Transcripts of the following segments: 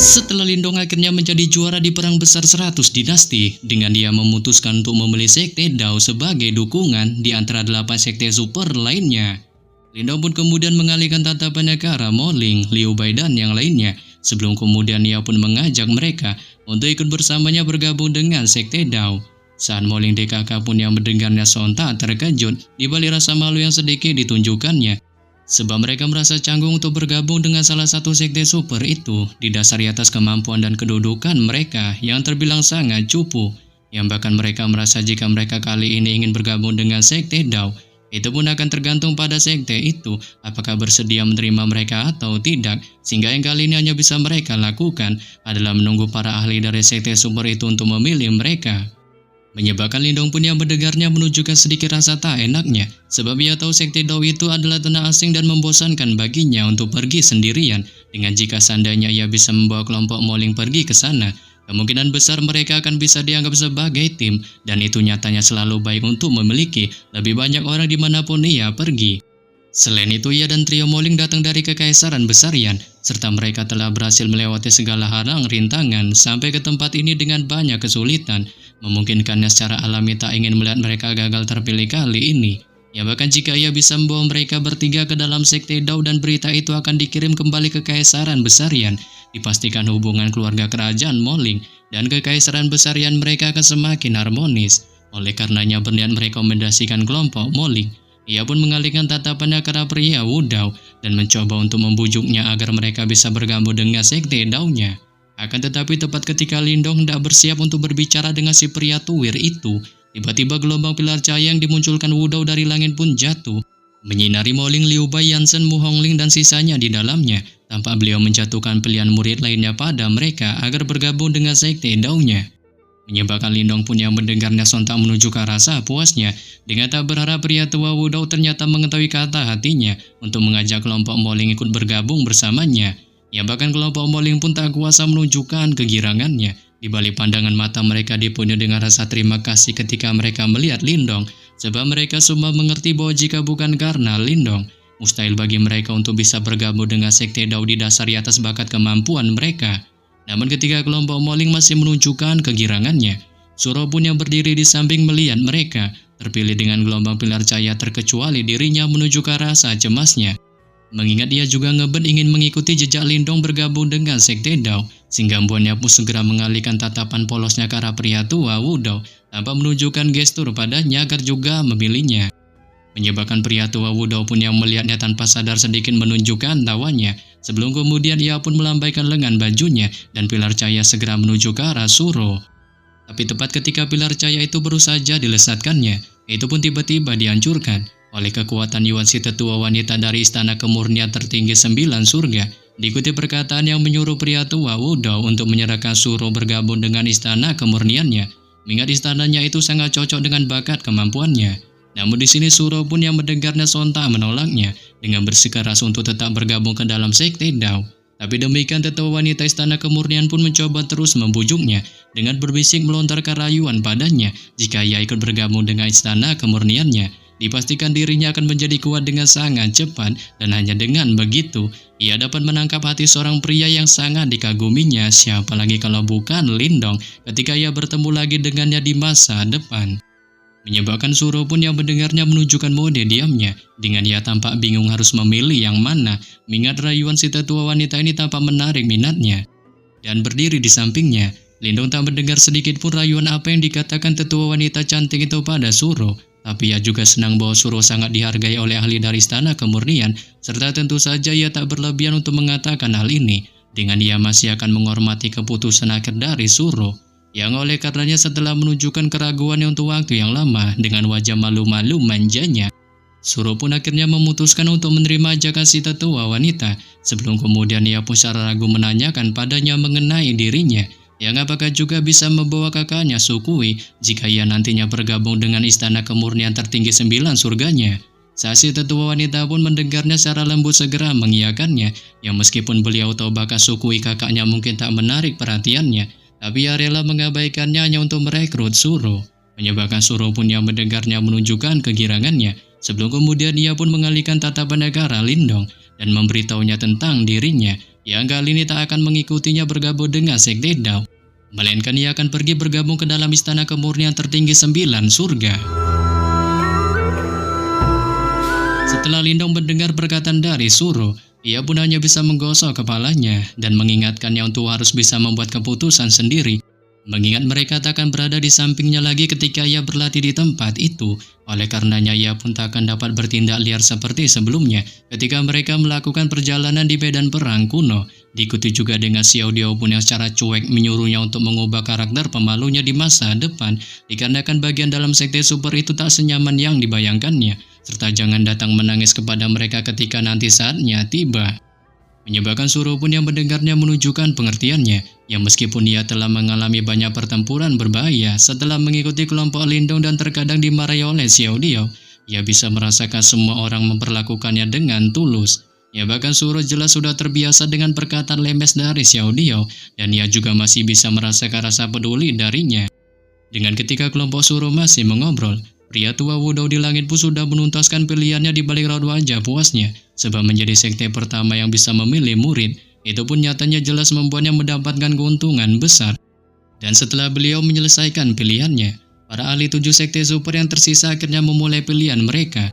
Setelah Lindong akhirnya menjadi juara di Perang Besar 100 Dinasti, dengan dia memutuskan untuk memilih Sekte Dao sebagai dukungan di antara 8 sekte super lainnya. Lindong pun kemudian mengalihkan tatapannya ke arah Mo Ling, Liu Bai dan yang lainnya, sebelum kemudian ia pun mengajak mereka untuk ikut bersamanya bergabung dengan Sekte Dao. Saat Mo Ling DKK pun yang mendengarnya sontak terkejut di balik rasa malu yang sedikit ditunjukkannya. Sebab mereka merasa canggung untuk bergabung dengan salah satu sekte super itu didasari atas kemampuan dan kedudukan mereka yang terbilang sangat cupu. Yang bahkan mereka merasa jika mereka kali ini ingin bergabung dengan sekte Dao, itu pun akan tergantung pada sekte itu apakah bersedia menerima mereka atau tidak. Sehingga yang kali ini hanya bisa mereka lakukan adalah menunggu para ahli dari sekte super itu untuk memilih mereka. Menyebabkan Lindong pun yang mendengarnya menunjukkan sedikit rasa tak enaknya, sebab ia tahu sekte Dao itu adalah tanah asing dan membosankan baginya untuk pergi sendirian. Dengan jika seandainya ia bisa membawa kelompok Mo Ling pergi ke sana, kemungkinan besar mereka akan bisa dianggap sebagai tim, dan itu nyatanya selalu baik untuk memiliki lebih banyak orang dimanapun ia pergi. Selain itu, ia dan trio Mo Ling datang dari Kekaisaran Besarian, serta mereka telah berhasil melewati segala halang rintangan sampai ke tempat ini dengan banyak kesulitan, memungkinkannya secara alami tak ingin melihat mereka gagal terpilih kali ini. Ya bahkan jika ia bisa membawa mereka bertiga ke dalam sekte Dao dan berita itu akan dikirim kembali ke Kekaisaran Besarian, dipastikan hubungan keluarga kerajaan Mo Ling dan Kekaisaran Besarian mereka akan semakin harmonis. Oleh karenanya berniat merekomendasikan kelompok Mo Ling. Ia pun mengalihkan tatapannya ke arah pria Wu Dao dan mencoba untuk membujuknya agar mereka bisa bergabung dengan sekte Dao-nya. Akan tetapi tepat ketika Lindong hendak bersiap untuk berbicara dengan si pria tuwir itu, tiba-tiba gelombang pilar cahaya yang dimunculkan Wu Dao dari langit pun jatuh, menyinari Mo Ling, Liu Bai, Yansen, Mu Hongling dan sisanya di dalamnya, tanpa beliau menjatuhkan pilihan murid lainnya pada mereka agar bergabung dengan sekte Dao-nya. Menyebabkan Lindong pun yang mendengarnya sontak menunjukkan rasa puasnya, dengan tak berharap pria tua Wu Dao ternyata mengetahui kata hatinya untuk mengajak kelompok Mo Ling ikut bergabung bersamanya. Ya bahkan kelompok Mo Ling pun tak kuasa menunjukkan kegirangannya. Di balik pandangan mata mereka dipenuhi dengan rasa terima kasih ketika mereka melihat Lindong, sebab mereka semua mengerti bahwa jika bukan karena Lindong, mustahil bagi mereka untuk bisa bergabung dengan sekte Dao didasari atas bakat kemampuan mereka. Namun ketika kelompok Mo Ling masih menunjukkan kegirangannya, Suro pun yang berdiri di samping melihat mereka terpilih dengan gelombang pilar cahaya terkecuali dirinya menunjukkan rasa cemasnya. Mengingat dia juga ngebet ingin mengikuti jejak Lindong bergabung dengan sekte Dao, sehingga membuatnya pun segera mengalihkan tatapan polosnya ke arah pria tua Wu Dao tanpa menunjukkan gestur padanya agar juga memilihnya. Menyebabkan pria tua Wu Dao pun yang melihatnya tanpa sadar sedikit menunjukkan tawanya, sebelum kemudian ia pun melambaikan lengan bajunya dan pilar cahaya segera menuju ke arah Suro. Tapi tepat ketika pilar cahaya itu baru saja dilesatkannya, itu pun tiba-tiba dihancurkan oleh kekuatan Yuan si tetua wanita dari istana kemurnian tertinggi 9 surga. Diikuti perkataan yang menyuruh pria tua Wu Dao untuk menyerahkan Suro bergabung dengan istana kemurniannya, mengingat istananya itu sangat cocok dengan bakat kemampuannya. Namun di sini Suro pun yang mendengarnya sontak menolaknya dengan bersikeras untuk tetap bergabung ke dalam sekte Dao. Tapi demikian tetua wanita istana kemurnian pun mencoba terus membujuknya dengan berbisik melontarkan rayuan padanya jika ia ikut bergabung dengan istana kemurniannya. Dipastikan dirinya akan menjadi kuat dengan sangat cepat, dan hanya dengan begitu ia dapat menangkap hati seorang pria yang sangat dikaguminya, siapa lagi kalau bukan Lindong ketika ia bertemu lagi dengannya di masa depan. Menyebabkan Suro pun yang mendengarnya menunjukkan mode diamnya, dengan ia tampak bingung harus memilih yang mana, mengingat rayuan si tetua wanita ini tampak menarik minatnya. Dan berdiri di sampingnya, Lindong tak mendengar sedikit pun rayuan apa yang dikatakan tetua wanita cantik itu pada Suro. Tapi ia juga senang bahwa Suro sangat dihargai oleh ahli dari istana kemurnian, serta tentu saja ia tak berlebihan untuk mengatakan hal ini, dengan ia masih akan menghormati keputusan akhir dari Suro. Yang oleh karenanya setelah menunjukkan keraguannya untuk waktu yang lama dengan wajah malu-malu manjanya, Suro pun akhirnya memutuskan untuk menerima ajakan si tetua wanita, sebelum kemudian ia pun secara ragu menanyakan padanya mengenai dirinya, yang apakah juga bisa membawa kakaknya Sukui jika ia nantinya bergabung dengan istana kemurnian tertinggi 9 surganya. Saat si tetua wanita pun mendengarnya secara lembut segera mengiyakannya, yang meskipun beliau tahu bakat Sukui kakaknya mungkin tak menarik perhatiannya, tapi ia rela mengabaikannya hanya untuk merekrut Suro. Menyebabkan Suro pun yang mendengarnya menunjukkan kegirangannya, sebelum kemudian ia pun mengalihkan tatapan ke arah Lindong dan memberitahunya tentang dirinya, yang kali ini tak akan mengikutinya bergabung dengan Sekte Dao, melainkan ia akan pergi bergabung ke dalam istana kemurnian tertinggi 9 surga. Setelah Lindong mendengar perkataan dari Suro, ia pun hanya bisa menggosok kepalanya dan mengingatkannya untuk harus bisa membuat keputusan sendiri, mengingat mereka tak akan berada di sampingnya lagi ketika ia berlatih di tempat itu. Oleh karenanya ia pun tak akan dapat bertindak liar seperti sebelumnya ketika mereka melakukan perjalanan di medan perang kuno. Diikuti juga dengan Xiao Diao pun yang secara cuek menyuruhnya untuk mengubah karakter pemalunya di masa depan, dikarenakan bagian dalam sekte super itu tak senyaman yang dibayangkannya, serta jangan datang menangis kepada mereka ketika nanti saatnya tiba. Menyebabkan Suro pun yang mendengarnya menunjukkan pengertiannya, yang meskipun ia telah mengalami banyak pertempuran berbahaya setelah mengikuti kelompok Lindong dan terkadang dimarahi oleh Xiao Diao, ia bisa merasakan semua orang memperlakukannya dengan tulus. Ya bahkan Suro jelas sudah terbiasa dengan perkataan lemes dari Xiao Diao, dan ia juga masih bisa merasakan rasa peduli darinya. Dengan ketika kelompok Suro masih mengobrol, pria tua Wudou di langit pun sudah menuntaskan pilihannya di balik raut wajah puasnya, sebab menjadi sekte pertama yang bisa memilih murid, itu pun nyatanya jelas membuatnya mendapatkan keuntungan besar. Dan setelah beliau menyelesaikan pilihannya, para ahli 7 sekte super yang tersisa akhirnya memulai pilihan mereka.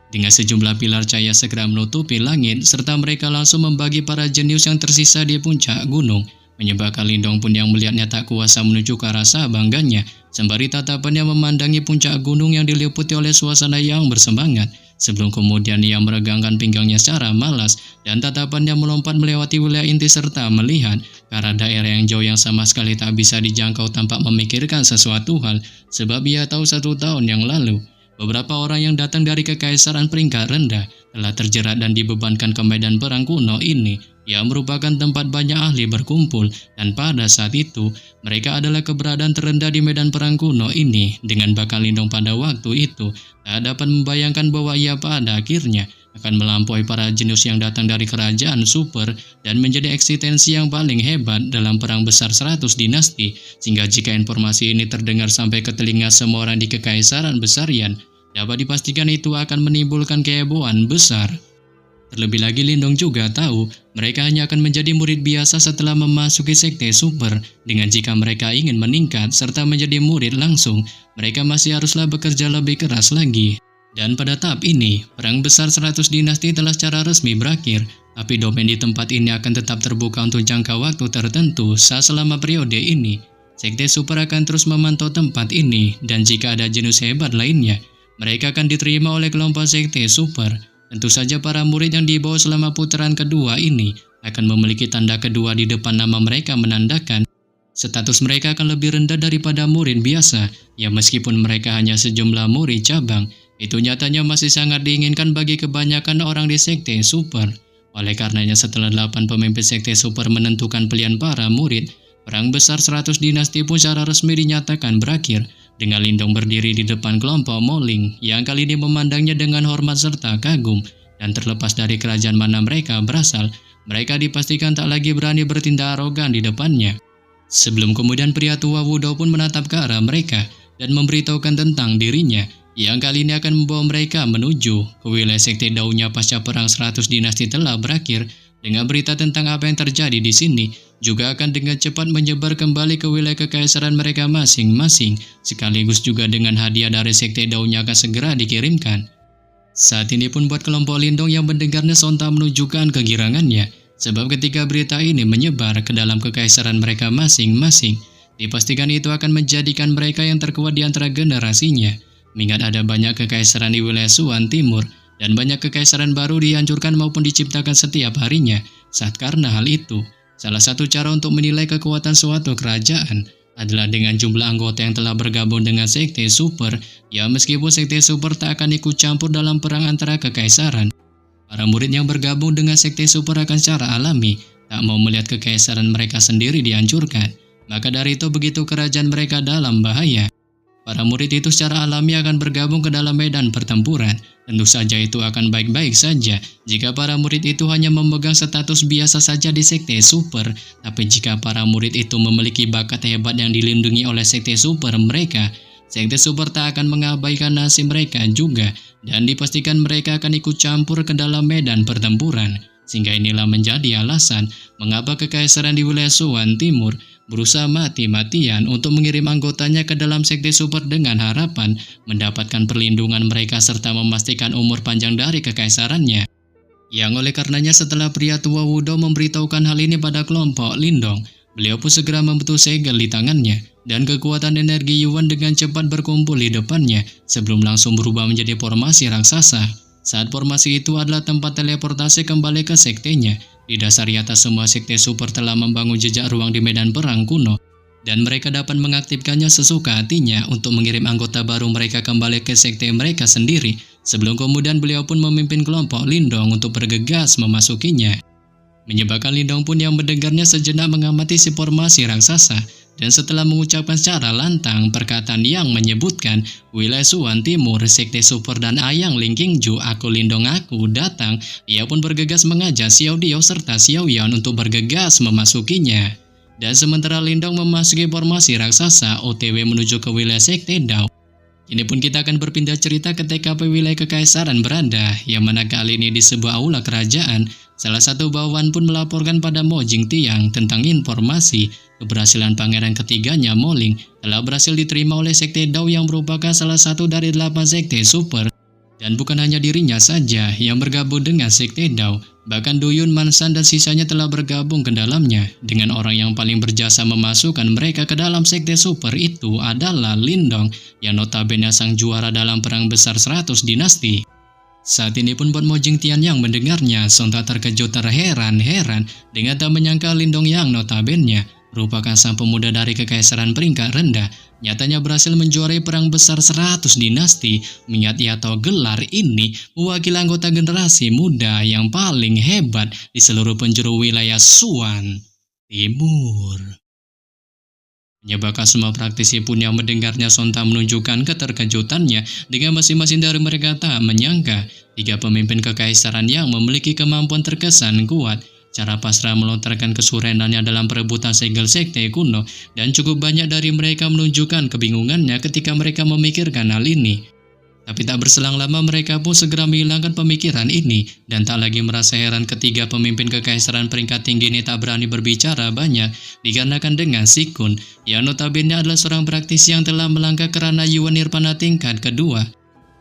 Dengan sejumlah pilar cahaya segera menutupi langit, serta mereka langsung membagi para jenius yang tersisa di puncak gunung, menyebabkan Lindong pun yang melihatnya tak kuasa menunjukkan rasa bangganya, sembari tatapannya memandangi puncak gunung yang diliputi oleh suasana yang bersemangat, sebelum kemudian ia meregangkan pinggangnya secara malas, dan tatapannya melompat melewati wilayah inti serta melihat ke arah daerah yang jauh yang sama sekali tak bisa dijangkau tanpa memikirkan sesuatu hal, sebab ia tahu 1 tahun yang lalu, beberapa orang yang datang dari kekaisaran peringkat rendah telah terjerat dan dibebankan ke medan perang kuno ini, yang merupakan tempat banyak ahli berkumpul, dan pada saat itu, mereka adalah keberadaan terendah di medan perang kuno ini. Dengan bakal Lindong pada waktu itu, tak dapat membayangkan bahwa ia pada akhirnya akan melampaui para jenius yang datang dari kerajaan super dan menjadi eksistensi yang paling hebat dalam perang besar 100 dinasti, sehingga jika informasi ini terdengar sampai ke telinga semua orang di kekaisaran besarian, dapat dipastikan itu akan menimbulkan kehebohan besar. Terlebih lagi Lindong juga tahu mereka hanya akan menjadi murid biasa setelah memasuki sekte super, dengan jika mereka ingin meningkat serta menjadi murid langsung, mereka masih haruslah bekerja lebih keras lagi. Dan pada tahap ini, perang besar 100 dinasti telah secara resmi berakhir, tapi domain di tempat ini akan tetap terbuka untuk jangka waktu tertentu saat selama periode ini. Sekte super akan terus memantau tempat ini, dan jika ada jenius hebat lainnya, mereka akan diterima oleh kelompok sekte super. Tentu saja para murid yang dibawa selama putaran kedua ini akan memiliki tanda kedua di depan nama mereka, menandakan status mereka akan lebih rendah daripada murid biasa, ya meskipun mereka hanya sejumlah murid cabang, itu nyatanya masih sangat diinginkan bagi kebanyakan orang di sekte super. Oleh karenanya setelah 8 pemimpin sekte super menentukan pilihan para murid, perang besar 100 dinasti pun secara resmi dinyatakan berakhir, dengan Lindong berdiri di depan kelompok Moling yang kali ini memandangnya dengan hormat serta kagum, dan terlepas dari kerajaan mana mereka berasal, mereka dipastikan tak lagi berani bertindak arogan di depannya. Sebelum kemudian pria tua Wudou pun menatap ke arah mereka dan memberitahukan tentang dirinya, yang kali ini akan membawa mereka menuju ke wilayah sekte Dao-nya pasca perang 100 dinasti telah berakhir. Dengan berita tentang apa yang terjadi di sini, juga akan dengan cepat menyebar kembali ke wilayah kekaisaran mereka masing-masing, sekaligus juga dengan hadiah dari sekte Dao-nya akan segera dikirimkan. Saat ini pun buat kelompok Lindong yang mendengarnya sontak menunjukkan kegirangannya, sebab ketika berita ini menyebar ke dalam kekaisaran mereka masing-masing, dipastikan itu akan menjadikan mereka yang terkuat di antara generasinya, mengingat ada banyak kekaisaran di wilayah Suan Timur, dan banyak kekaisaran baru dihancurkan maupun diciptakan setiap harinya. Saat karena hal itu, salah satu cara untuk menilai kekuatan suatu kerajaan adalah dengan jumlah anggota yang telah bergabung dengan sekte super, ya meskipun sekte super tak akan ikut campur dalam perang antara kekaisaran. Para murid yang bergabung dengan sekte super akan secara alami tak mau melihat kekaisaran mereka sendiri dihancurkan, maka dari itu begitu kerajaan mereka dalam bahaya, para murid itu secara alami akan bergabung ke dalam medan pertempuran. Tentu saja itu akan baik-baik saja jika para murid itu hanya memegang status biasa saja di sekte super, tapi jika para murid itu memiliki bakat hebat yang dilindungi oleh sekte super mereka, sekte super tak akan mengabaikan nasib mereka juga, dan dipastikan mereka akan ikut campur ke dalam medan pertempuran. sehingga inilah menjadi alasan mengapa kekaisaran di wilayah Shuan Timur berusaha mati-matian untuk mengirim anggotanya ke dalam sekte super dengan harapan mendapatkan perlindungan mereka serta memastikan umur panjang dari kekaisarannya. Yang oleh karenanya setelah pria tua Wudong memberitahukan hal ini pada kelompok Lindong, beliau pun segera membentuk segel di tangannya dan kekuatan energi Yuan dengan cepat berkumpul di depannya sebelum langsung berubah menjadi formasi raksasa. Saat formasi itu adalah tempat teleportasi kembali ke sektenya. Di dasar atas semua sekte super telah membangun jejak ruang di medan perang kuno, dan mereka dapat mengaktifkannya sesuka hatinya untuk mengirim anggota baru mereka kembali ke sekte mereka sendiri, sebelum kemudian beliau pun memimpin kelompok Lindong untuk bergegas memasukinya. Menyebabkan Lindong pun yang mendengarnya sejenak mengamati si formasi raksasa, dan setelah mengucapkan secara lantang perkataan yang menyebutkan wilayah Shuan Timur, sekte super dan Ayang Ling Qingju, aku Lindong aku datang, ia pun bergegas mengajak Xiao Diao serta Xiao Yan untuk bergegas memasukinya. Dan sementara Lindong memasuki formasi raksasa OTW menuju ke wilayah sekte Dao. Ini pun kita akan berpindah cerita ke TKP wilayah kekaisaran berada, yang mana kali ini di sebuah aula kerajaan. Salah satu bawahan pun melaporkan pada Mo Jingtiang tentang informasi keberhasilan pangeran ketiganya Mo Ling telah berhasil diterima oleh sekte Dao yang merupakan salah satu dari 8 sekte super. Dan bukan hanya dirinya saja yang bergabung dengan sekte Dao, bahkan Duyun, Mansan dan sisanya telah bergabung ke dalamnya. Dengan orang yang paling berjasa memasukkan mereka ke dalam sekte super itu adalah Lindong, yang notabene sang juara dalam perang besar 100 dinasti. Saat ini pun buat Mo Jingtian yang mendengarnya sontak terkejut terheran-heran dengan tak menyangka Lindong yang notabene merupakan sang pemuda dari kekaisaran peringkat rendah, nyatanya berhasil menjuarai perang besar 100 dinasti, mengingat ia tahu gelar ini mewakili anggota generasi muda yang paling hebat di seluruh penjuru wilayah Shuan Timur. Menyebabkan semua praktisi pun yang mendengarnya sontak menunjukkan keterkejutannya dengan masing-masing dari mereka tak menyangka 3 pemimpin kekaisaran yang memiliki kemampuan terkesan kuat cara pasrah melontarkan kesurenannya dalam perebutan segel sekte kuno, dan cukup banyak dari mereka menunjukkan kebingungannya ketika mereka memikirkan hal ini. Tapi tak berselang lama mereka pun segera menghilangkan pemikiran ini dan tak lagi merasa heran ketiga pemimpin kekaisaran peringkat tinggi ini tak berani berbicara banyak dikarenakan dengan Sikun yang notabene adalah seorang praktisi yang telah melangkah ke ranah Yuan Nirvana tingkat kedua.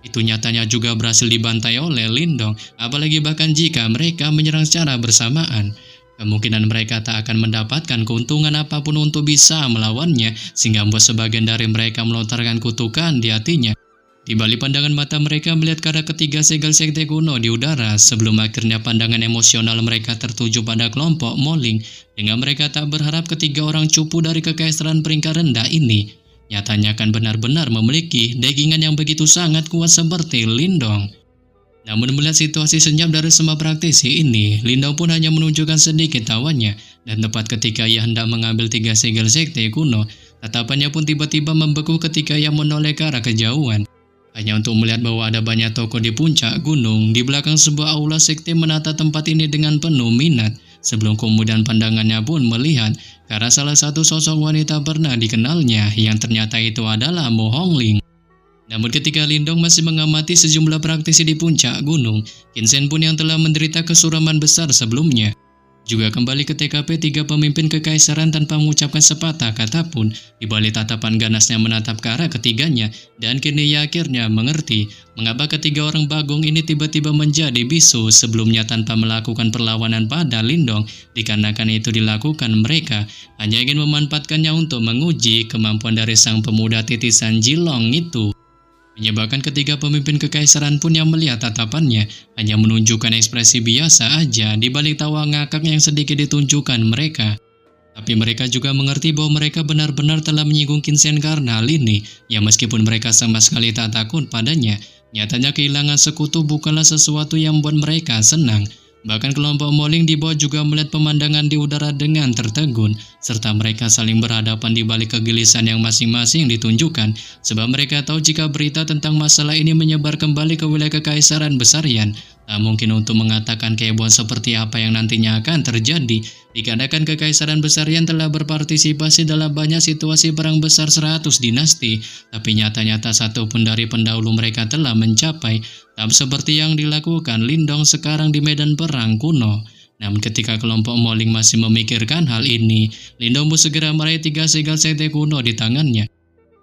Itu nyatanya juga berhasil dibantai oleh Lindong, apalagi bahkan jika mereka menyerang secara bersamaan. Kemungkinan mereka tak akan mendapatkan keuntungan apapun untuk bisa melawannya, sehingga membuat sebagian dari mereka melontarkan kutukan di hatinya. Di balik pandangan mata mereka melihat ke arah ketiga segel sekte kuno di udara, sebelum akhirnya pandangan emosional mereka tertuju pada kelompok Mo Ling, dengan mereka tak berharap ketiga orang cupu dari kekaisaran peringkat rendah ini nyatanya akan benar-benar memiliki dagingan yang begitu sangat kuat seperti Lindong. Namun melihat situasi senyap dari semua praktisi ini, Lindong pun hanya menunjukkan sedikit tawannya, dan tepat ketika ia hendak mengambil 3 segel sekte kuno, tatapannya pun tiba-tiba membeku ketika ia menoleh ke arah kejauhan. Hanya untuk melihat bahwa ada banyak toko di puncak gunung, di belakang sebuah aula sekte menata tempat ini dengan penuh minat. Sebelum kemudian pandangannya pun melihat ke arah salah satu sosok wanita pernah dikenalnya yang ternyata itu adalah Mo Hongling. Namun ketika Lindong masih mengamati sejumlah praktisi di puncak gunung, Kinsen pun yang telah menderita kesuraman besar sebelumnya juga kembali ke TKP 3 pemimpin kekaisaran tanpa mengucapkan sepatah kata pun. Di balik tatapan ganasnya menatap ke arah ketiganya, dan kini ia akhirnya mengerti mengapa ketiga orang bagong ini tiba-tiba menjadi bisu sebelumnya tanpa melakukan perlawanan pada Lindong, dikarenakan itu dilakukan mereka hanya ingin memanfaatkannya untuk menguji kemampuan dari sang pemuda titisan Jilong itu. Menyebabkan ketiga pemimpin kekaisaran pun yang melihat tatapannya hanya menunjukkan ekspresi biasa aja di balik tawa ngakak yang sedikit ditunjukkan mereka. Tapi mereka juga mengerti bahwa mereka benar-benar telah menyinggung Kinsen karena hal ini, ya meskipun mereka sama sekali tak takut padanya, nyatanya kehilangan sekutu bukanlah sesuatu yang membuat mereka senang. Bahkan kelompok Mo Ling di bawah juga melihat pemandangan di udara dengan tertegun, serta mereka saling berhadapan di balik kegelisahan yang masing-masing ditunjukkan, sebab mereka tahu jika berita tentang masalah ini menyebar kembali ke wilayah kekaisaran besarian, tak mungkin untuk mengatakan kehebohan seperti apa yang nantinya akan terjadi, dikarenakan kekaisaran besarian telah berpartisipasi dalam banyak situasi perang besar 100 dinasti, tapi nyatanya tak satu pun dari pendahulu mereka telah mencapai, tak seperti yang dilakukan Lindong sekarang di medan perang kuno. Namun ketika kelompok Moling masih memikirkan hal ini, Lindong pun segera meraih 3 segel sekte kuno di tangannya.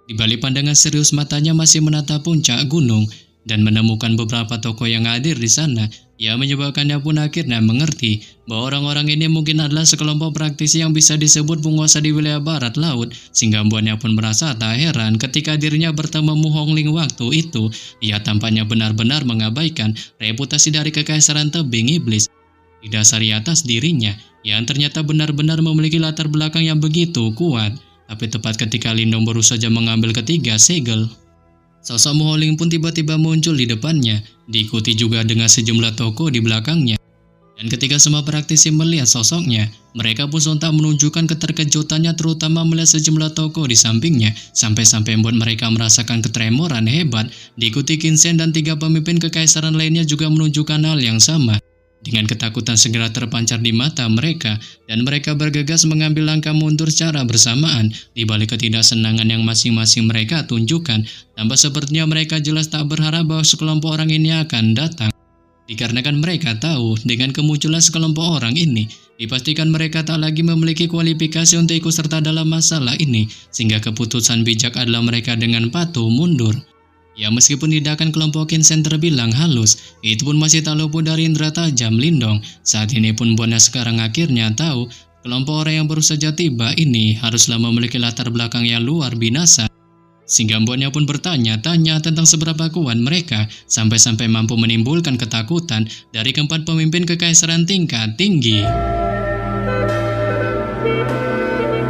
Di balik pandangan serius matanya masih menatap puncak gunung dan menemukan beberapa tokoh yang hadir di sana. Ia menyebabkannya pun akhirnya mengerti bahwa orang-orang ini mungkin adalah sekelompok praktisi yang bisa disebut penguasa di wilayah barat laut, sehingga membuatnya pun merasa tak heran ketika dirinya bertemu Mu Hongling waktu itu. Ia tampaknya benar-benar mengabaikan reputasi dari kekaisaran tebing iblis didasari atas dirinya yang ternyata benar-benar memiliki latar belakang yang begitu kuat. Tapi tepat ketika Lindong baru saja mengambil ketiga segel, sosok Mu Hongling pun tiba-tiba muncul di depannya, diikuti juga dengan sejumlah tokoh di belakangnya. Dan ketika semua praktisi melihat sosoknya, mereka pun sontak menunjukkan keterkejutannya, terutama melihat sejumlah tokoh di sampingnya, sampai-sampai membuat mereka merasakan ketremoran hebat. Diikuti Qin Zhen dan 3 pemimpin kekaisaran lainnya juga menunjukkan hal yang sama. Dengan ketakutan segera terpancar di mata mereka, dan mereka bergegas mengambil langkah mundur secara bersamaan di balik ketidaksenangan yang masing-masing mereka tunjukkan, tanpa sepertinya mereka jelas tak berharap bahwa sekelompok orang ini akan datang. Dikarenakan mereka tahu dengan kemunculan sekelompok orang ini, dipastikan mereka tak lagi memiliki kualifikasi untuk ikut serta dalam masalah ini, sehingga keputusan bijak adalah mereka dengan patuh mundur. Ya, meskipun tindakan kelompok Qin Zhen terbilang halus, itu pun masih tak luput dari indera tajam Lindong. Saat ini pun buatnya sekarang akhirnya tahu kelompok orang yang baru saja tiba ini haruslah memiliki latar belakang yang luar binasa, sehingga buatnya pun bertanya-tanya tentang seberapa kuat mereka sampai-sampai mampu menimbulkan ketakutan dari keempat pemimpin kekaisaran tingkat tinggi.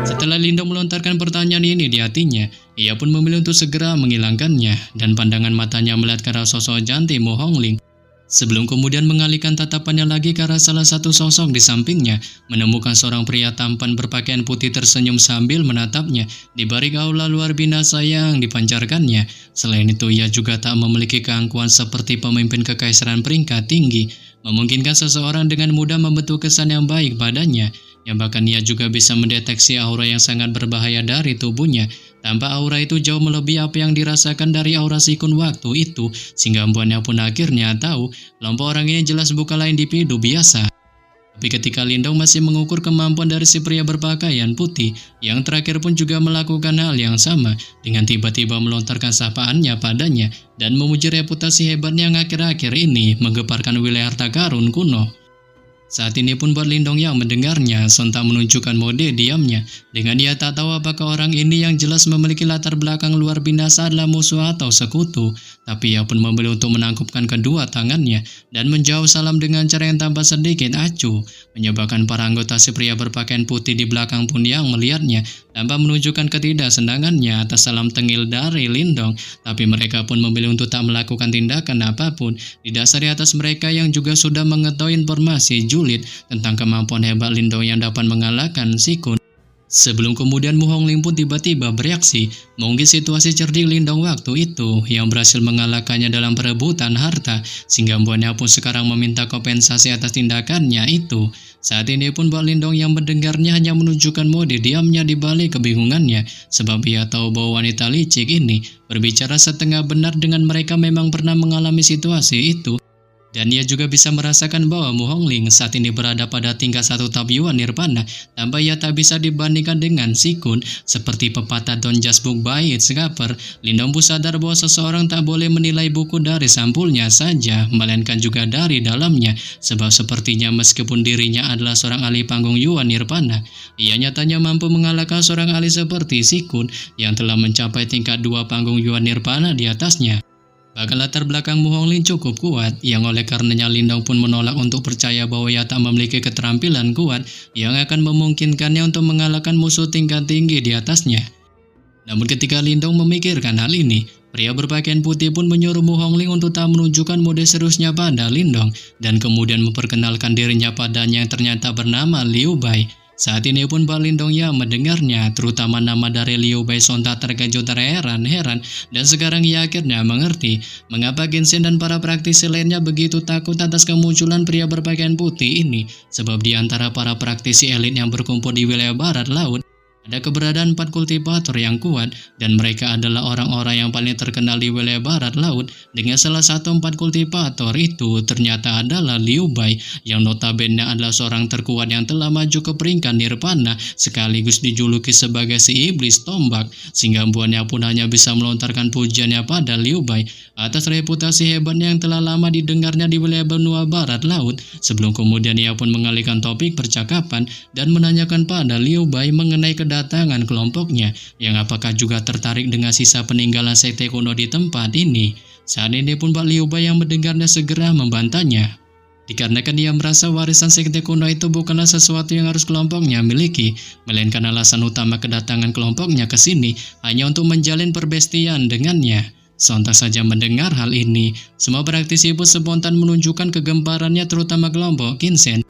Setelah Lindong melontarkan pertanyaan ini di hatinya, ia pun memilih untuk segera menghilangkannya dan pandangan matanya melihat ke arah sosok janti Mu Hongling. Sebelum kemudian mengalihkan tatapannya lagi ke arah salah satu sosok di sampingnya, menemukan seorang pria tampan berpakaian putih tersenyum sambil menatapnya di balik aula luar binasa yang dipancarkannya. Selain itu, ia juga tak memiliki keangkuhan seperti pemimpin kekaisaran peringkat tinggi, memungkinkan seseorang dengan mudah membentuk kesan yang baik padanya. Yang bahkan ia juga bisa mendeteksi aura yang sangat berbahaya dari tubuhnya. Tanpa aura itu jauh melebihi apa yang dirasakan dari aura Sikun waktu itu, sehingga membuatnya pun akhirnya tahu kelompok orang ini jelas bukan lain individu biasa. Tapi ketika Lindong masih mengukur kemampuan dari si pria berpakaian putih, yang terakhir pun juga melakukan hal yang sama, dengan tiba-tiba melontarkan sapaannya padanya dan memuji reputasi hebatnya yang akhir-akhir ini menggeparkan wilayah harta karun kuno. Saat ini pun buat Lindong yang mendengarnya sontak menunjukkan mode diamnya, dengan dia tak tahu apakah orang ini yang jelas memiliki latar belakang luar binasa adalah musuh atau sekutu. Tapi ia pun memilih untuk menangkupkan kedua tangannya dan menjawab salam dengan cara yang tanpa sedikit acuh, menyebabkan para anggota si pria berpakaian putih di belakang pun yang melihatnya tanpa menunjukkan ketidaksenangannya atas salam tengil dari Lindong. Tapi mereka pun memilih untuk tak melakukan tindakan apapun, didasari atas mereka yang juga sudah mengetahui informasi julid tentang kemampuan hebat Lindong yang dapat mengalahkan Sikun. Sebelum kemudian Mu Hongling pun tiba-tiba bereaksi, mungkin situasi cerdik Lindong waktu itu yang berhasil mengalahkannya dalam perebutan harta, sehingga membuatnya pun sekarang meminta kompensasi atas tindakannya itu. Saat ini pun buat Lindong yang mendengarnya hanya menunjukkan mode diamnya di balik kebingungannya, sebab ia tahu bahwa wanita licik ini berbicara setengah benar dengan mereka memang pernah mengalami situasi itu. Dan ia juga bisa merasakan bahwa Mu Hongling saat ini berada pada tingkat 1 tab Yuan Nirvana, tanpa ia tak bisa dibandingkan dengan Sikun. Seperti pepatah Don't Just Book by Its Cover, Lindong pun sadar bahwa seseorang tak boleh menilai buku dari sampulnya saja, melainkan juga dari dalamnya. Sebab sepertinya meskipun dirinya adalah seorang ahli panggung Yuan Nirvana, ia nyatanya mampu mengalahkan seorang ahli seperti Sikun yang telah mencapai tingkat 2 panggung Yuan Nirvana di atasnya. Bahkan latar belakang Mu Hongling cukup kuat, yang oleh karenanya Lindong pun menolak untuk percaya bahwa ia tak memiliki keterampilan kuat yang akan memungkinkannya untuk mengalahkan musuh tingkat tinggi di atasnya. Namun ketika Lindong memikirkan hal ini, pria berpakaian putih pun menyuruh Mu Hongling untuk tak menunjukkan mode seriusnya pada Lindong, dan kemudian memperkenalkan dirinya padanya yang ternyata bernama Liu Bai. Saat ini pun Pak Lindong yang mendengarnya, terutama nama dari Liu Bai sontak terkejut terheran-heran, dan sekarang ia akhirnya mengerti mengapa Qin Zhen dan para praktisi lainnya begitu takut atas kemunculan pria berpakaian putih ini, sebab di antara para praktisi elit yang berkumpul di wilayah barat laut, Ada keberadaan 4 kultivator yang kuat dan mereka adalah orang-orang yang paling terkenal di wilayah barat laut. Dengan salah satu 4 kultivator itu ternyata adalah Liu Bai yang notabene adalah seorang terkuat yang telah maju ke peringkat nirvana sekaligus dijuluki sebagai si iblis tombak, sehingga empuannya pun hanya bisa melontarkan pujiannya pada Liu Bai atas reputasi hebatnya yang telah lama didengarnya di wilayah benua barat laut. Sebelum kemudian ia pun mengalihkan topik percakapan dan menanyakan pada Liu Bai mengenai kedatangan kelompoknya yang apakah juga tertarik dengan sisa peninggalan sekte kuno di tempat ini. Saat ini pun Pak Liu Bai yang mendengarnya segera membantahnya. Dikarenakan ia merasa warisan sekte kuno itu bukanlah sesuatu yang harus kelompoknya miliki, melainkan alasan utama kedatangan kelompoknya ke sini hanya untuk menjalin perbestian dengannya. Sontak saja mendengar hal ini, semua praktisi pun spontan menunjukkan kegemparannya terutama kelompok Kinsen.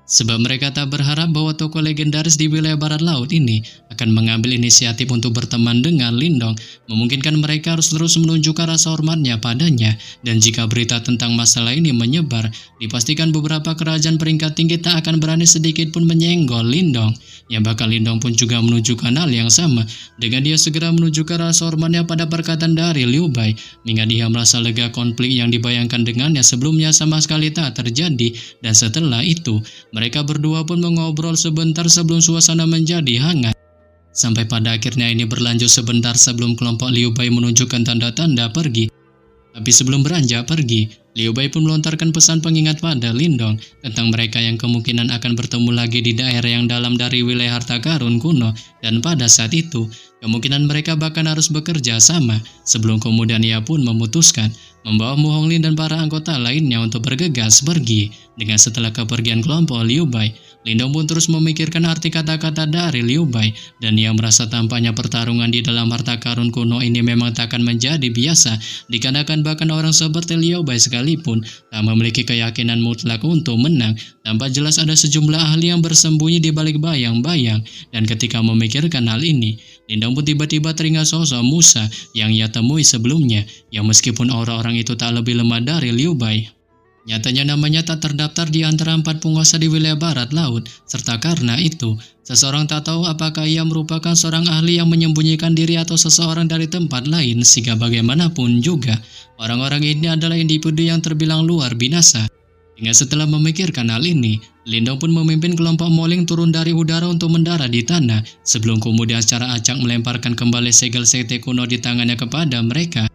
Sebab mereka tak berharap bahwa tokoh legendaris di wilayah barat laut ini akan mengambil inisiatif untuk berteman dengan Lindong, memungkinkan mereka harus terus menunjukkan rasa hormatnya padanya. Dan jika berita tentang masalah ini menyebar, dipastikan beberapa kerajaan peringkat tinggi tak akan berani sedikit pun menyenggol Lindong. Yang bakal Lindong pun juga menunjukkan hal yang sama, dengan dia segera menunjukkan rasa hormatnya pada perkataan dari Liu Bai, hingga dia merasa lega konflik yang dibayangkan dengannya sebelumnya sama sekali tak terjadi. Dan setelah itu, mereka berdua pun mengobrol sebentar sebelum suasana menjadi hangat. Sampai pada akhirnya ini berlanjut sebentar sebelum kelompok Liu Bai menunjukkan tanda-tanda pergi. Tapi sebelum beranjak pergi, Liu Bai pun melontarkan pesan pengingat pada Lindong tentang mereka yang kemungkinan akan bertemu lagi di daerah yang dalam dari wilayah harta karun kuno. Dan pada saat itu, kemungkinan mereka bahkan harus bekerja sama. Sebelum kemudian ia pun memutuskan membawa Mu Honglin dan para anggota lainnya untuk bergegas pergi. Dengan setelah kepergian kelompok Liu Bai, Lindong pun terus memikirkan arti kata-kata dari Liu Bai, dan ia merasa tampaknya pertarungan di dalam harta karun kuno ini memang tak akan menjadi biasa, dikarenakan bahkan orang seperti Liu Bai sekalipun tak memiliki keyakinan mutlak untuk menang. Tampak jelas ada sejumlah ahli yang bersembunyi di balik bayang-bayang, dan ketika memikirkan hal ini, Lindong pun tiba-tiba teringat sosok Musa yang ia temui sebelumnya, yang meskipun orang-orang itu tak lebih lemah dari Liu Bai, nyatanya namanya tak terdaftar di antara 4 penguasa di wilayah barat laut, serta karena itu, seseorang tak tahu apakah ia merupakan seorang ahli yang menyembunyikan diri atau seseorang dari tempat lain, sehingga bagaimanapun juga, orang-orang ini adalah individu yang terbilang luar binasa. Hingga setelah memikirkan hal ini, Lindong pun memimpin kelompok Moling turun dari udara untuk mendarat di tanah, sebelum kemudian secara acak melemparkan kembali segel sekte kuno di tangannya kepada mereka.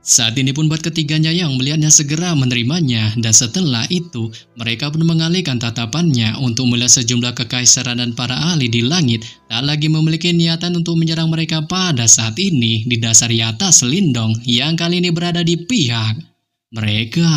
Saat ini pun buat ketiganya yang melihatnya segera menerimanya, dan setelah itu mereka pun mengalihkan tatapannya untuk melihat sejumlah kekaisaran dan para ahli di langit tak lagi memiliki niatan untuk menyerang mereka pada saat ini. Didasari atas Lindong yang kali ini berada di pihak mereka.